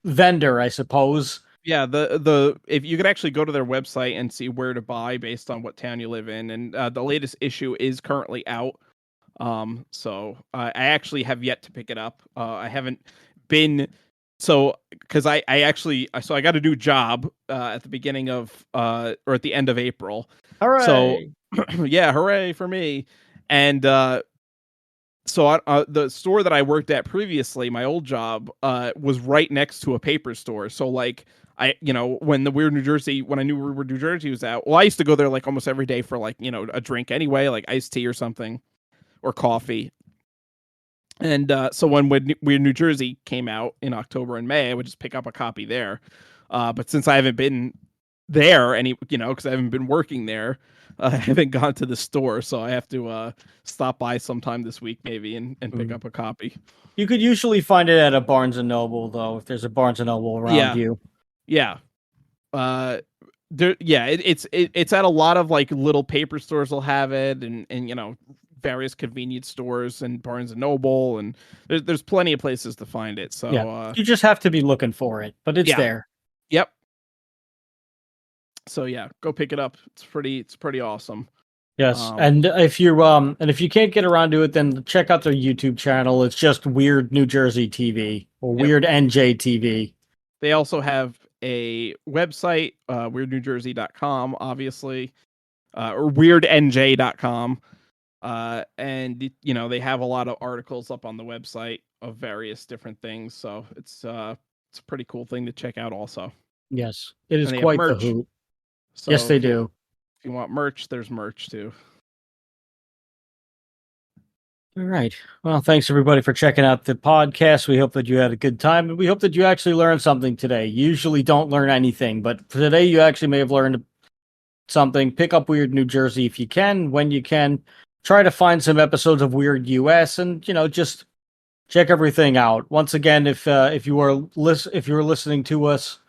S1: vendor, I suppose.
S2: Yeah, the if you could actually go to their website and see where to buy based on what town you live in, and the latest issue is currently out. So I actually have yet to pick it up. I haven't been because I got a new job at the beginning of or at the end of April.
S1: Hooray!
S2: So yeah, hooray for me! And so the store that I worked at previously, my old job, was right next to a paper store. So like when I knew Weird New Jersey was out, well, I used to go there like almost every day for like, a drink anyway, like iced tea or something or coffee. And so when Weird New Jersey came out in October and May, I would just pick up a copy there. But since I haven't been there because I haven't been working there, I haven't gone to the store, so I have to stop by sometime this week maybe and pick up a copy.
S1: You could usually find it at a Barnes & Noble, though, if there's a Barnes & Noble around you.
S2: Yeah. It's at a lot of like little paper stores will have it, and various convenience stores and Barnes & Noble, and there's plenty of places to find it. So
S1: yeah, you just have to be looking for it, but it's there.
S2: Yep. So yeah, go pick it up. It's pretty awesome.
S1: Yes, and if you can't get around to it, then check out their YouTube channel. It's just Weird New Jersey TV or Weird NJ TV.
S2: They also have a website, weirdnewjersey.com, obviously, or weirdnj.com. And they have a lot of articles up on the website of various different things. So it's a pretty cool thing to check out also.
S1: Yes, it is quite the hoot.
S2: So
S1: yes, they do.
S2: If you want merch, there's merch too.
S1: All right. Well, thanks everybody for checking out the podcast. We hope that you had a good time, and we hope that you actually learned something today. You usually don't learn anything, but today you actually may have learned something. Pick up Weird New Jersey if you can, when you can. Try to find some episodes of Weird US, and just check everything out. Once again, if you were listening to us,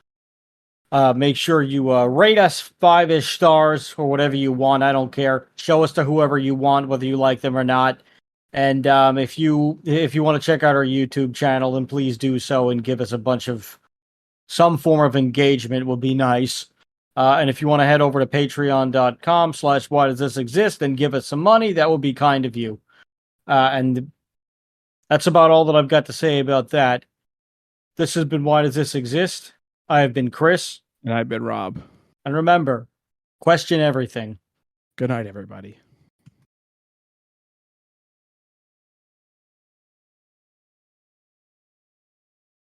S1: make sure you rate us 5-ish stars or whatever you want. I don't care. Show us to whoever you want, whether you like them or not. And if you want to check out our YouTube channel, then please do so and give us some form of engagement would be nice. And if you want to head over to patreon.com/whydoesthisexist and give us some money, that would be kind of you. And that's about all that I've got to say about that. This has been Why Does This Exist? I have been Chris.
S2: And I've been Rob.
S1: And remember, question everything.
S2: Good night, everybody.